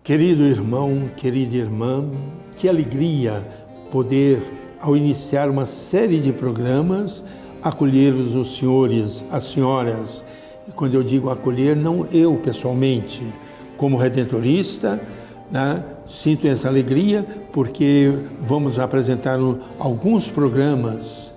Querido irmão, querida irmã, que alegria poder, ao iniciar uma série de programas, acolher os senhores, as senhoras. E quando eu digo acolher, não eu pessoalmente, como redentorista, né, sinto essa alegria porque vamos apresentar alguns programas,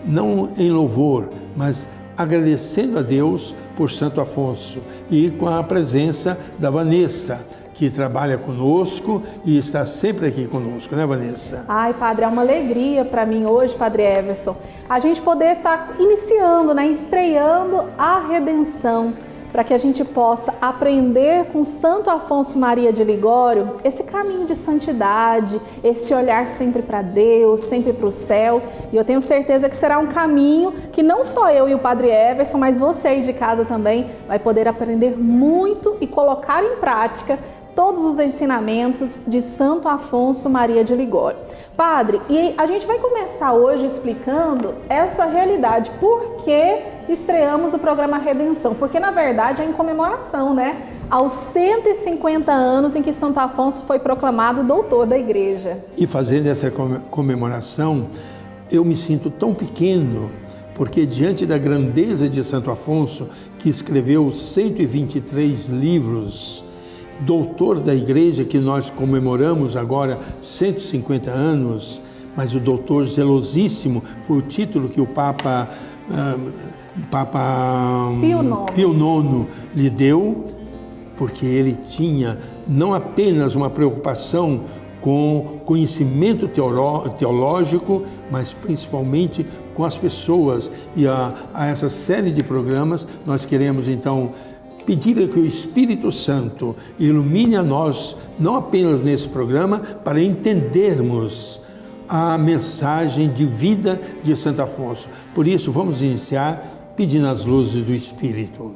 não em louvor, mas agradecendo a Deus por Santo Afonso e com a presença da Vanessa, que trabalha conosco e está sempre aqui conosco, né, Vanessa? Ai, Padre, é uma alegria para mim hoje, Padre Everson, a gente poder estar iniciando, estreando a redenção, para que a gente possa aprender com Santo Afonso Maria de Ligório esse caminho de santidade, esse olhar sempre para Deus, sempre para o céu. E eu tenho certeza que será um caminho que não só eu e o Padre Everson, mas você aí de casa também vai poder aprender muito e colocar em prática todos os ensinamentos de Santo Afonso Maria de Ligório. Padre, e a gente vai começar hoje explicando essa realidade, por que estreamos o programa Redenção, porque na verdade é em comemoração, aos 150 anos em que Santo Afonso foi proclamado doutor da Igreja. E fazendo essa comemoração, eu me sinto tão pequeno, porque diante da grandeza de Santo Afonso, que escreveu 123 livros, doutor da Igreja, que nós comemoramos agora 150 anos, mas o doutor zelosíssimo foi o título que o Papa Pio IX lhe deu, porque ele tinha não apenas uma preocupação com conhecimento teológico, mas principalmente com as pessoas. E a essa série de programas nós queremos então pedir que o Espírito Santo ilumine a nós, não apenas nesse programa, para entendermos a mensagem de vida de Santo Afonso. Por isso, vamos iniciar pedindo as luzes do Espírito.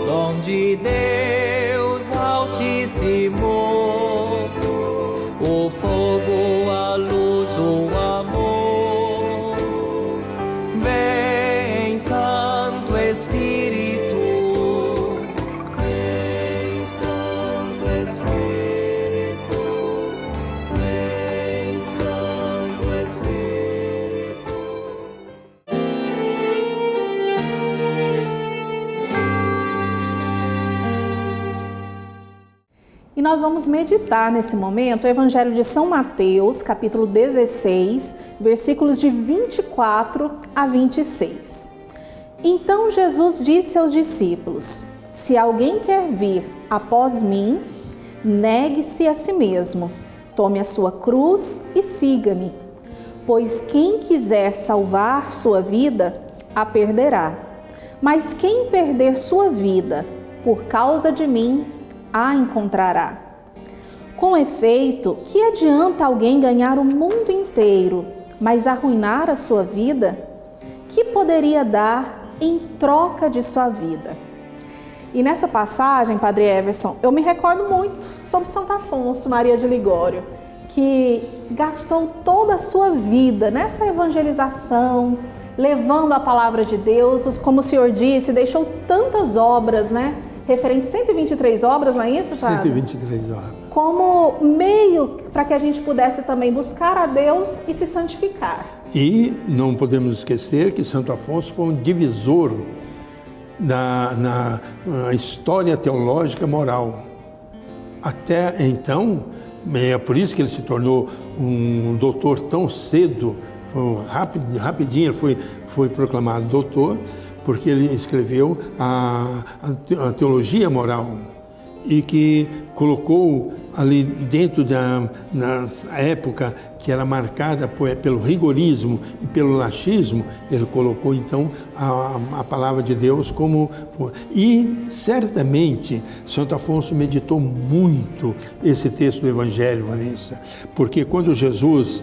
Dom de Deus Altíssimo, o fogo, a luz, o amor. Vem, Santo Espírito, vem, Santo Espírito, vem, Santo Espírito. E nós vamos meditar nesse momento o Evangelho de São Mateus, capítulo 16, versículos de 24 a 26. Então Jesus disse aos discípulos: se alguém quer vir após mim, negue-se a si mesmo, tome a sua cruz e siga-me. Pois quem quiser salvar sua vida, a perderá. Mas quem perder sua vida por causa de mim, a encontrará. Com efeito, que adianta alguém ganhar o mundo inteiro, mas arruinar a sua vida? Que poderia dar em troca de sua vida? E nessa passagem, Padre Everson, eu me recordo muito sobre Santo Afonso Maria de Ligório, que gastou toda a sua vida nessa evangelização, levando a palavra de Deus, como o senhor disse, deixou tantas obras, referente a 123 obras, não é isso, Padre? 123 obras. Como meio para que a gente pudesse também buscar a Deus e se santificar. E não podemos esquecer que Santo Afonso foi um divisor na história teológica moral. Até então, é por isso que ele se tornou um doutor tão cedo, rapidinho ele foi proclamado doutor, porque ele escreveu a teologia moral. e que colocou ali dentro na época que era marcada pelo rigorismo e pelo laxismo, ele colocou então a palavra de Deus como... E certamente Santo Afonso meditou muito esse texto do Evangelho, Vanessa, porque quando Jesus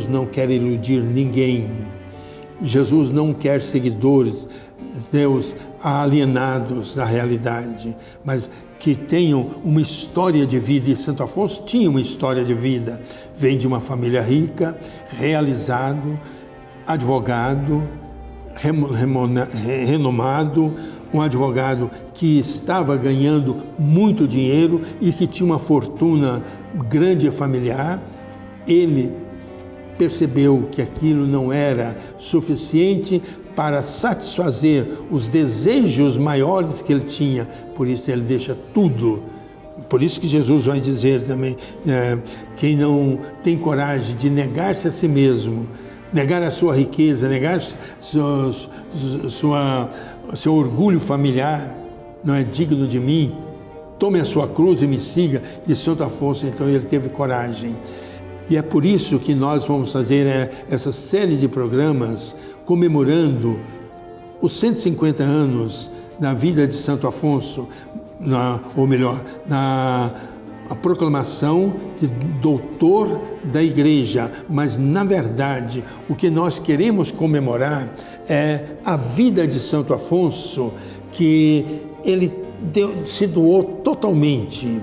não quer iludir ninguém, Jesus não quer seguidores, Deus alienados da realidade, mas que tenham uma história de vida. E Santo Afonso tinha uma história de vida. Vem de uma família rica, realizado, advogado, renomado, um advogado que estava ganhando muito dinheiro e que tinha uma fortuna grande familiar. Ele percebeu que aquilo não era suficiente para satisfazer os desejos maiores que ele tinha, por isso ele deixa tudo. Por isso que Jesus vai dizer também, quem não tem coragem de negar-se a si mesmo, negar a sua riqueza, negar seu orgulho familiar, não é digno de mim, tome a sua cruz e me siga. E Santo Afonso, então, ele teve coragem. E é por isso que nós vamos fazer essa série de programas comemorando os 150 anos da vida de Santo Afonso, a proclamação de doutor da Igreja. Mas, na verdade, o que nós queremos comemorar é a vida de Santo Afonso, que ele se doou totalmente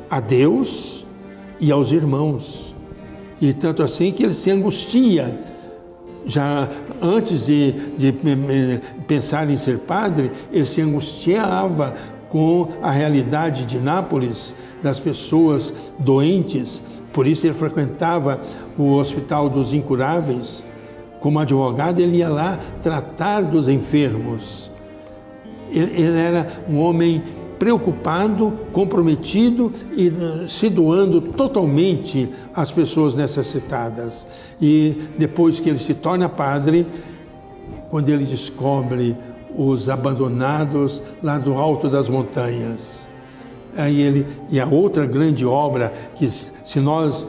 a Deus e aos irmãos. E tanto assim que ele se angustia. Já antes de pensar em ser padre, ele se angustiava com a realidade de Nápoles, das pessoas doentes. Por isso ele frequentava o Hospital dos Incuráveis. Como advogado, ele ia lá tratar dos enfermos. Ele era um homem preocupado, comprometido e se doando totalmente às pessoas necessitadas. E depois que ele se torna padre, quando ele descobre os abandonados lá do alto das montanhas, e a outra grande obra, que se nós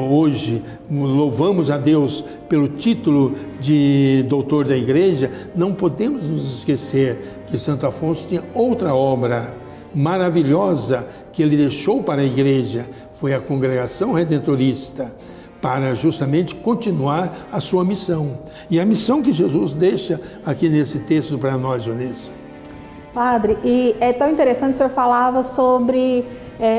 hoje louvamos a Deus pelo título de doutor da Igreja, não podemos nos esquecer que Santo Afonso tinha outra obra maravilhosa que ele deixou para a Igreja, foi a Congregação Redentorista, para justamente continuar a sua missão. E a missão que Jesus deixa aqui nesse texto para nós, Vanessa. Padre, e é tão interessante, o senhor falava sobre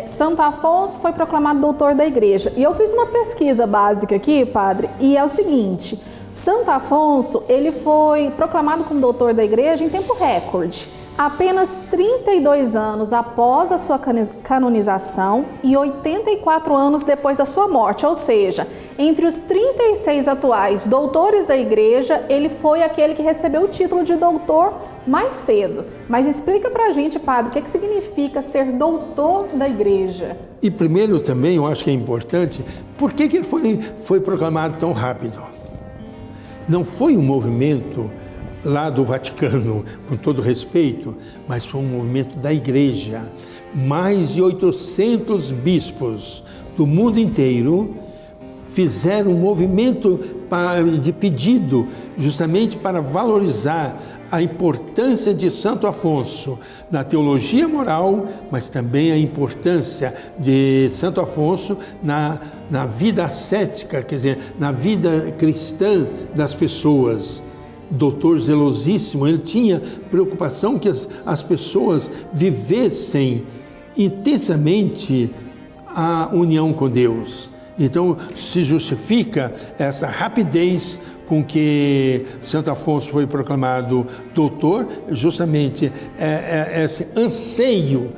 Santo Afonso foi proclamado doutor da Igreja. E eu fiz uma pesquisa básica aqui, padre, e é o seguinte: Santo Afonso, ele foi proclamado como doutor da Igreja em tempo recorde. Apenas 32 anos após a sua canonização e 84 anos depois da sua morte, ou seja, entre os 36 atuais doutores da Igreja, ele foi aquele que recebeu o título de doutor mais cedo. Mas explica pra gente, padre, o que significa ser doutor da Igreja? E primeiro também, eu acho que é importante, por que ele foi proclamado tão rápido? Não foi um movimento lá do Vaticano, com todo respeito, mas foi um movimento da Igreja. Mais de 800 bispos do mundo inteiro fizeram um movimento de pedido, justamente para valorizar a importância de Santo Afonso na teologia moral, mas também a importância de Santo Afonso na vida ascética, quer dizer, na vida cristã das pessoas. Doutor zelosíssimo, ele tinha preocupação que as pessoas vivessem intensamente a união com Deus. Então, se justifica essa rapidez com que Santo Afonso foi proclamado doutor, justamente esse anseio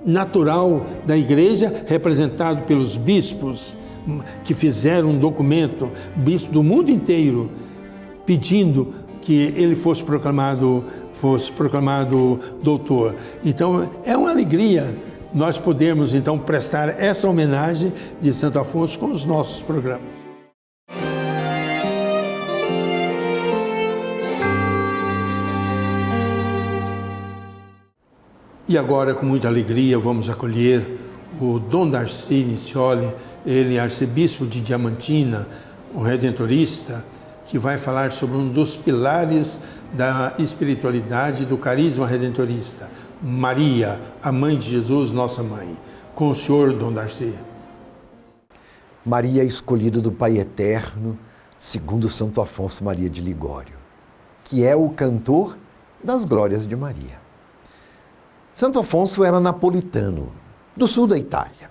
natural da Igreja, representado pelos bispos que fizeram um documento, bispos do mundo inteiro, pedindo que ele fosse proclamado doutor. Então, é uma alegria nós podermos, então, prestar essa homenagem de Santo Afonso com os nossos programas. E agora, com muita alegria, vamos acolher o Dom Darcy Nicioli, ele é arcebispo de Diamantina, um redentorista, que vai falar sobre um dos pilares da espiritualidade do carisma redentorista, Maria, a mãe de Jesus, nossa mãe. Com o senhor, Dom Darcy. Maria, escolhida do Pai Eterno, segundo Santo Afonso Maria de Ligório, que é o cantor das glórias de Maria. Santo Afonso era napolitano, do sul da Itália.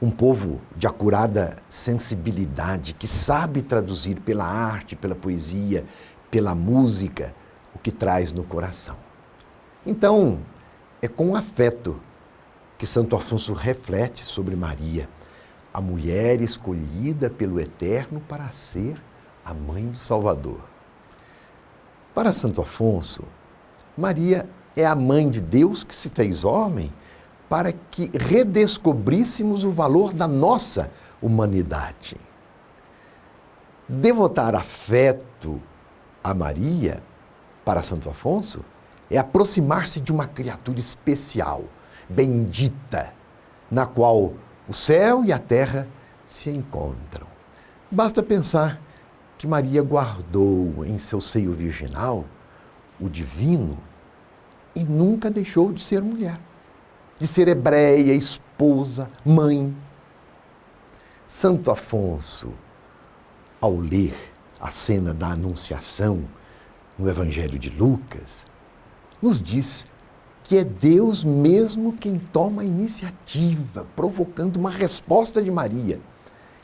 Um povo de acurada sensibilidade, que sabe traduzir pela arte, pela poesia, pela música, o que traz no coração. Então, é com afeto que Santo Afonso reflete sobre Maria, a mulher escolhida pelo Eterno para ser a mãe do Salvador. Para Santo Afonso, Maria é a mãe de Deus que se fez homem para que redescobríssemos o valor da nossa humanidade. Devotar afeto a Maria, para Santo Afonso, é aproximar-se de uma criatura especial, bendita, na qual o céu e a terra se encontram. Basta pensar que Maria guardou em seu seio virginal o divino e nunca deixou de ser mulher, de ser hebreia, esposa, mãe. Santo Afonso, ao ler a cena da Anunciação no Evangelho de Lucas, nos diz que é Deus mesmo quem toma a iniciativa, provocando uma resposta de Maria.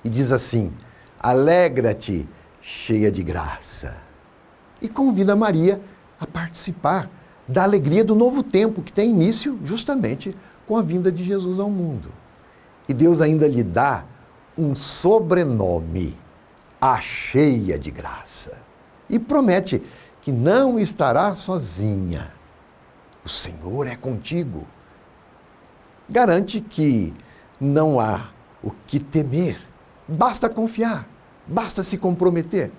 E diz assim: alegra-te, cheia de graça. E convida Maria a participar da alegria do novo tempo, que tem início justamente com a vinda de Jesus ao mundo. E Deus ainda lhe dá um sobrenome, a cheia de graça. E promete que não estará sozinha. O Senhor é contigo. Garante que não há o que temer. Basta confiar, basta se comprometer.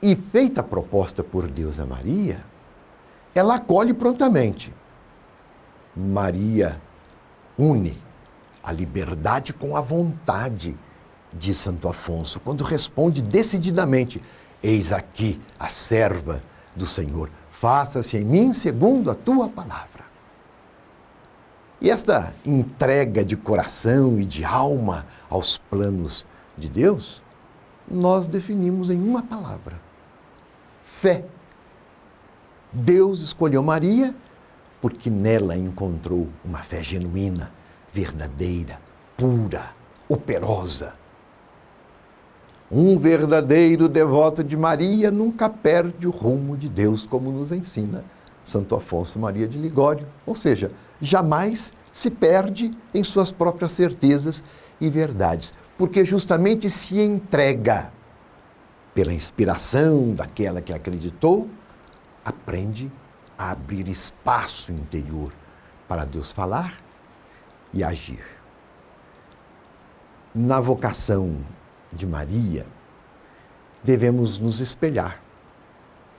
E feita a proposta por Deus a Maria, ela acolhe prontamente. Maria une a liberdade com a vontade de Santo Afonso, quando responde decididamente: eis aqui a serva do Senhor, faça-se em mim segundo a tua palavra. E esta entrega de coração e de alma aos planos de Deus, nós definimos em uma palavra: fé. Deus escolheu Maria porque nela encontrou uma fé genuína, verdadeira, pura, operosa. Um verdadeiro devoto de Maria nunca perde o rumo de Deus, como nos ensina Santo Afonso Maria de Ligório. Ou seja, jamais se perde em suas próprias certezas e verdades, porque justamente se entrega pela inspiração daquela que acreditou, aprende a abrir espaço interior para Deus falar e agir. Na vocação de Maria, devemos nos espelhar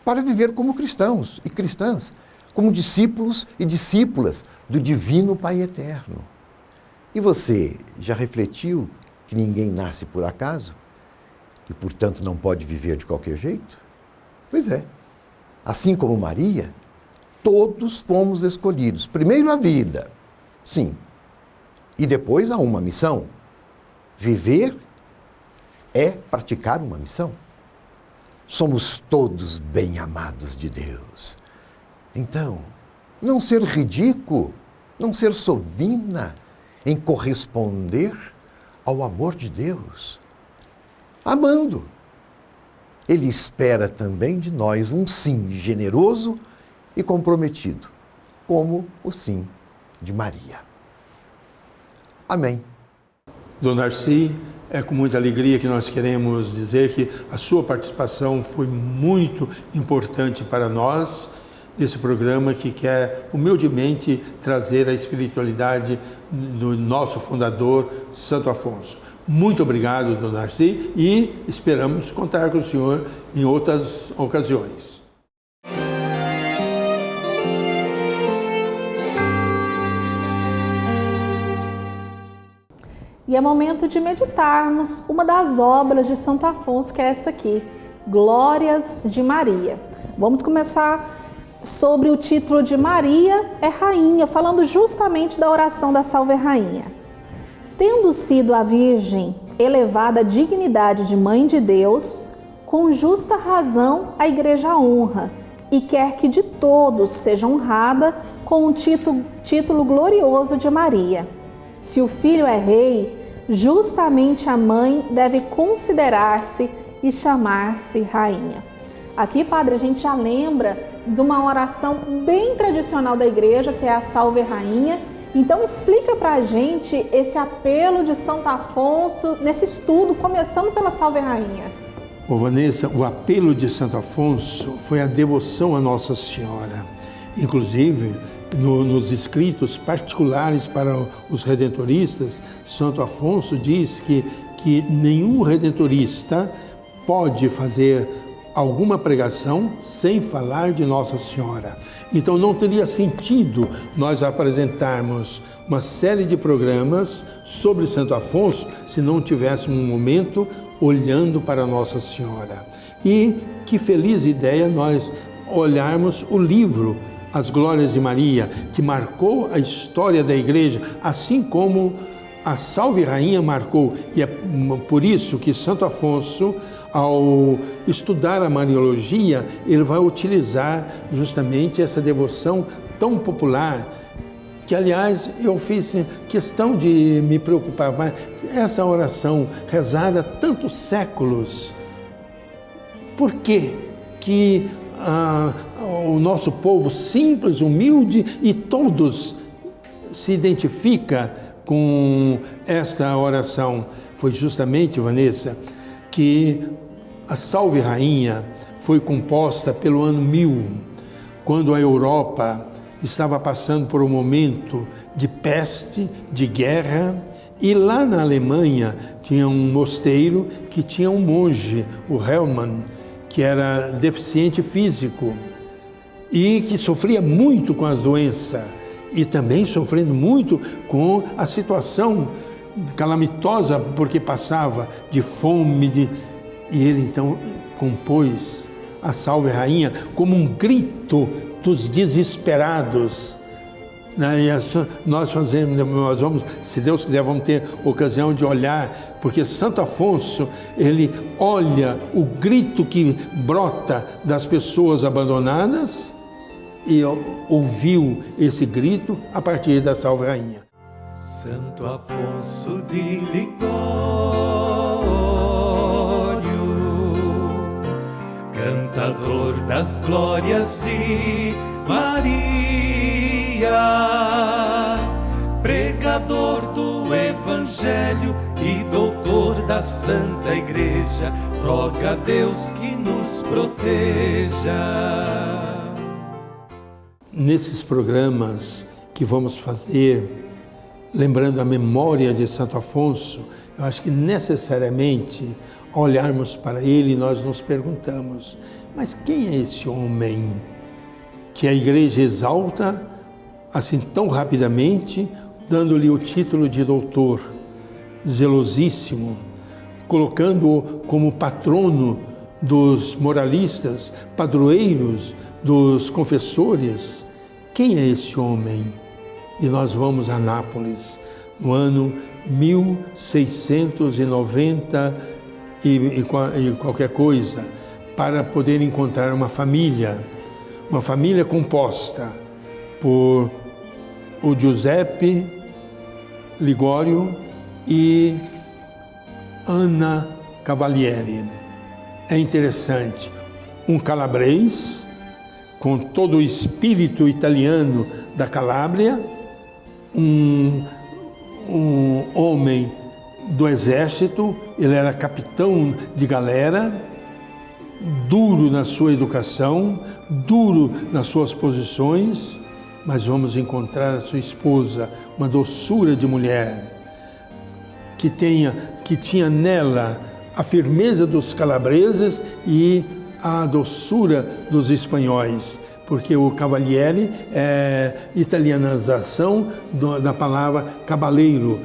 para viver como cristãos e cristãs, como discípulos e discípulas do Divino Pai Eterno. E você já refletiu que ninguém nasce por acaso e, portanto, não pode viver de qualquer jeito? Pois é. Assim como Maria, todos fomos escolhidos. Primeiro a vida, sim, e depois a uma missão. Viver é praticar uma missão. Somos todos bem-amados de Deus. Então, não ser ridículo, não ser sovina em corresponder ao amor de Deus. Amando. Ele espera também de nós um sim generoso e comprometido, como o sim de Maria. Amém. Dom Darcy, é com muita alegria que nós queremos dizer que a sua participação foi muito importante para nós, nesse programa que quer humildemente trazer a espiritualidade do nosso fundador, Santo Afonso. Muito obrigado, Dom Darcy, e esperamos contar com o senhor em outras ocasiões. E é momento de meditarmos uma das obras de Santo Afonso, que é essa aqui, Glórias de Maria. Vamos começar sobre o título de Maria é Rainha, falando justamente da oração da Salve Rainha. Tendo sido a Virgem elevada à dignidade de Mãe de Deus, com justa razão a Igreja honra e quer que de todos seja honrada com o título glorioso de Maria. Se o filho é rei, justamente a mãe deve considerar-se e chamar-se rainha. Aqui, padre, a gente já lembra de uma oração bem tradicional da igreja, que é a Salve Rainha. Então explica pra gente esse apelo de Santo Afonso nesse estudo, começando pela Salve Rainha. Ô Vanessa, o apelo de Santo Afonso foi a devoção a Nossa Senhora. Inclusive, nos escritos particulares para os redentoristas, Santo Afonso diz que nenhum redentorista pode fazer alguma pregação sem falar de Nossa Senhora. Então não teria sentido nós apresentarmos uma série de programas sobre Santo Afonso se não tivéssemos um momento olhando para Nossa Senhora. E que feliz ideia nós olharmos o livro As Glórias de Maria, que marcou a história da igreja, assim como a Salve Rainha marcou. E é por isso que Santo Afonso, ao estudar a Mariologia, ele vai utilizar justamente essa devoção tão popular, que aliás eu fiz questão de me preocupar mais. Essa oração rezada há tantos séculos, por que o nosso povo simples, humilde e todos se identifica com esta oração? Foi justamente, Vanessa, que a Salve Rainha foi composta pelo ano 1000, quando a Europa estava passando por um momento de peste, de guerra, e lá na Alemanha tinha um mosteiro que tinha um monge, o Hellmann, que era deficiente físico e que sofria muito com as doenças e também sofrendo muito com a situação calamitosa, porque passava de fome, e ele então compôs a Salve Rainha como um grito dos desesperados. Nós vamos, se Deus quiser, vamos ter ocasião de olhar, porque Santo Afonso, ele olha o grito que brota das pessoas abandonadas e ouviu esse grito a partir da Salve Rainha. Santo Afonso de Ligório, cantador das glórias de Maria, pregador do Evangelho e doutor da Santa Igreja, roga a Deus que nos proteja. Nesses programas que vamos fazer, lembrando a memória de Santo Afonso, eu acho que necessariamente, ao olharmos para ele, nós nos perguntamos, mas quem é esse homem que a igreja exalta assim tão rapidamente, dando-lhe o título de doutor, zelosíssimo, colocando-o como patrono dos moralistas, padroeiros dos confessores? Quem é esse homem? E nós vamos a Nápoles, no ano 1690 e qualquer coisa, para poder encontrar uma família composta por o Giuseppe Ligório e Anna Cavalieri. É interessante, um calabrês com todo o espírito italiano da Calábria, um homem do exército, ele era capitão de galera, duro na sua educação, duro nas suas posições, mas vamos encontrar a sua esposa, uma doçura de mulher, que tinha nela a firmeza dos calabreses e a doçura dos espanhóis, porque o cavaliere é italianização da palavra cavaleiro,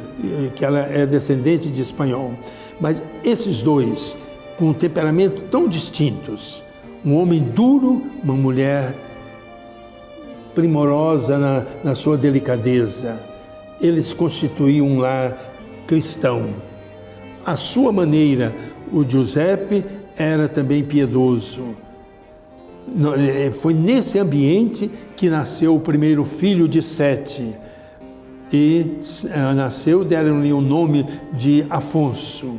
que ela é descendente de espanhol. Mas esses dois, com temperamentos tão distintos, um homem duro, uma mulher primorosa na sua delicadeza, eles constituíam um lar cristão. À sua maneira, o Giuseppe era também piedoso. Foi nesse ambiente que nasceu o primeiro filho de Sete. E deram-lhe o nome de Afonso.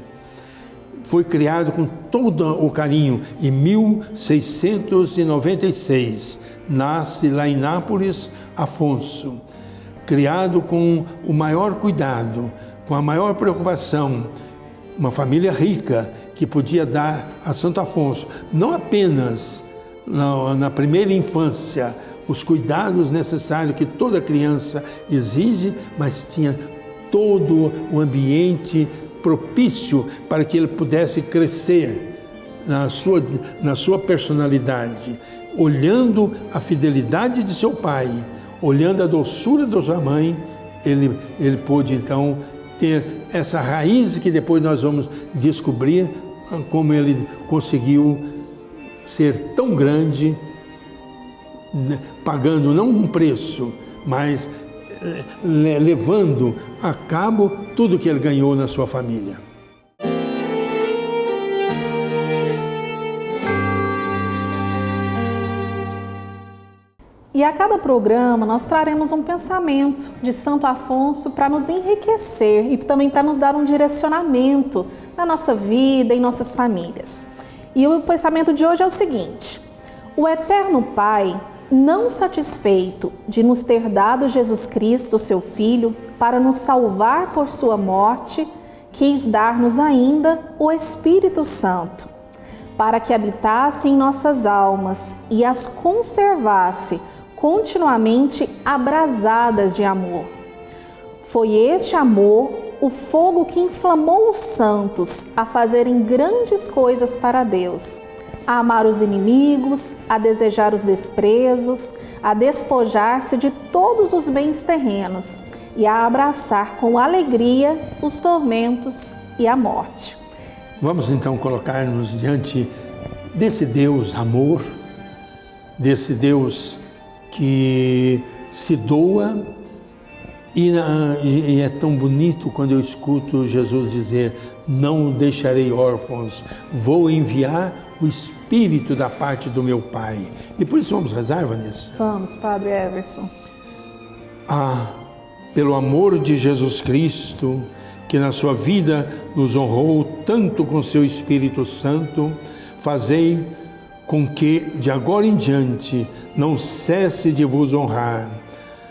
Foi criado com todo o carinho. Em 1696, nasce lá em Nápoles Afonso. Criado com o maior cuidado, com a maior preocupação. Uma família rica que podia dar a Santo Afonso, não apenas na primeira infância, os cuidados necessários que toda criança exige, mas tinha todo o ambiente propício para que ele pudesse crescer na sua personalidade, olhando a fidelidade de seu pai, olhando a doçura da sua mãe, ele pôde então ter essa raiz que depois nós vamos descobrir como ele conseguiu ser tão grande, pagando não um preço, mas levando a cabo tudo que ele ganhou na sua família. E a cada programa nós traremos um pensamento de Santo Afonso para nos enriquecer e também para nos dar um direcionamento na nossa vida e em nossas famílias. E o pensamento de hoje é o seguinte: o Eterno Pai, não satisfeito de nos ter dado Jesus Cristo, seu Filho, para nos salvar por sua morte, quis dar-nos ainda o Espírito Santo, para que habitasse em nossas almas e as conservasse continuamente abrasadas de amor. Foi este amor o fogo que inflamou os santos a fazerem grandes coisas para Deus, a amar os inimigos, a desejar os desprezos, a despojar-se de todos os bens terrenos e a abraçar com alegria os tormentos e a morte. Vamos então colocar-nos diante desse Deus amor, desse Deus que se doa, e é tão bonito quando eu escuto Jesus dizer: não deixarei órfãos, vou enviar o Espírito da parte do meu Pai. E por isso vamos rezar, Vanessa? Vamos, Padre Everson. Pelo amor de Jesus Cristo, que na sua vida nos honrou tanto com seu Espírito Santo, fazei com que de agora em diante não cesse de vos honrar,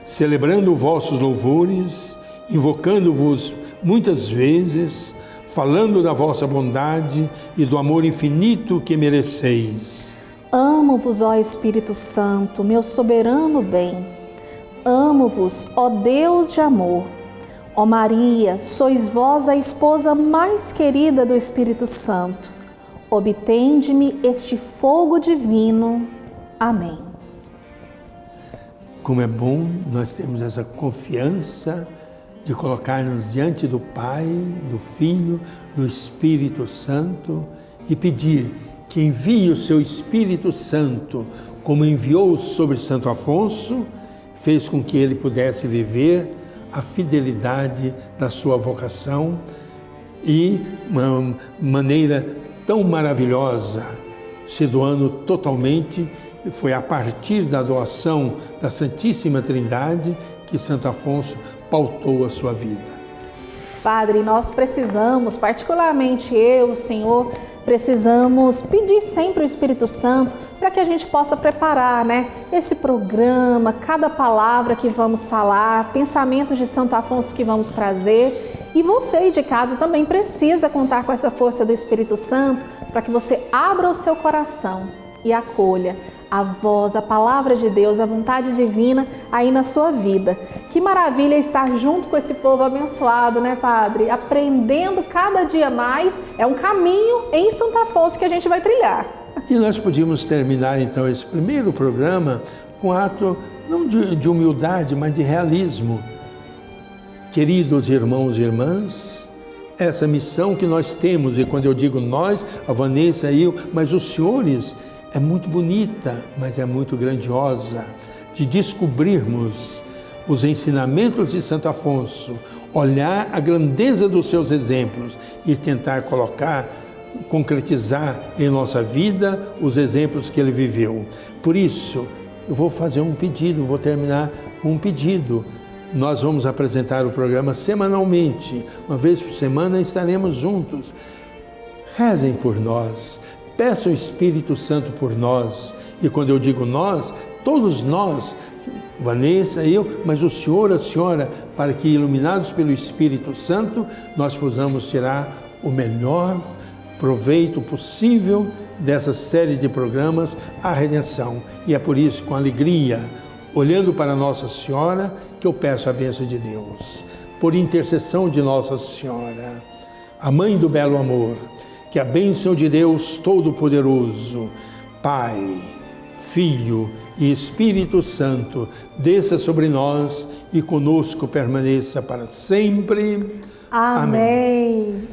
celebrando vossos louvores, invocando-vos muitas vezes, falando da vossa bondade e do amor infinito que mereceis. Amo-vos, ó Espírito Santo, meu soberano bem. Amo-vos, ó Deus de amor. Ó Maria, sois vós a esposa mais querida do Espírito Santo. Obtende-me este fogo divino. Amém. Como é bom nós termos essa confiança de colocar-nos diante do Pai, do Filho, do Espírito Santo e pedir que envie o seu Espírito Santo, como enviou sobre Santo Afonso, fez com que ele pudesse viver a fidelidade da sua vocação e uma maneira tão maravilhosa, se doando totalmente. Foi a partir da doação da Santíssima Trindade que Santo Afonso pautou a sua vida. Padre, nós precisamos, particularmente eu, o Senhor, precisamos pedir sempre o Espírito Santo para que a gente possa preparar, esse programa, cada palavra que vamos falar, pensamentos de Santo Afonso que vamos trazer. E você aí de casa também precisa contar com essa força do Espírito Santo para que você abra o seu coração e acolha a voz, a palavra de Deus, a vontade divina aí na sua vida. Que maravilha estar junto com esse povo abençoado, Padre? Aprendendo cada dia mais. É um caminho em Santo Afonso que a gente vai trilhar. E nós podíamos terminar então esse primeiro programa com um ato não de humildade, mas de realismo. Queridos irmãos e irmãs, essa missão que nós temos, e quando eu digo nós, a Vanessa e eu, mas os senhores, é muito bonita, mas é muito grandiosa, de descobrirmos os ensinamentos de Santo Afonso, olhar a grandeza dos seus exemplos e tentar concretizar em nossa vida os exemplos que ele viveu. Por isso, eu vou fazer um pedido, vou terminar com um pedido. Nós vamos apresentar o programa semanalmente, uma vez por semana estaremos juntos. Rezem por nós, peçam o Espírito Santo por nós. E quando eu digo nós, todos nós, Vanessa, eu, mas o senhor, a senhora, para que, iluminados pelo Espírito Santo, nós possamos tirar o melhor proveito possível dessa série de programas, a redenção. E é por isso, com alegria, olhando para Nossa Senhora, que eu peço a bênção de Deus. Por intercessão de Nossa Senhora, a Mãe do Belo Amor, que a bênção de Deus Todo-Poderoso, Pai, Filho e Espírito Santo, desça sobre nós e conosco permaneça para sempre. Amém.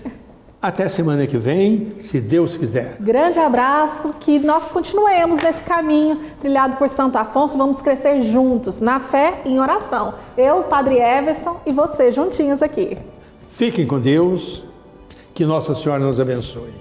Até semana que vem, se Deus quiser. Grande abraço, que nós continuemos nesse caminho trilhado por Santo Afonso, vamos crescer juntos, na fé e em oração. Eu, Padre Everson e você juntinhos aqui. Fiquem com Deus, que Nossa Senhora nos abençoe.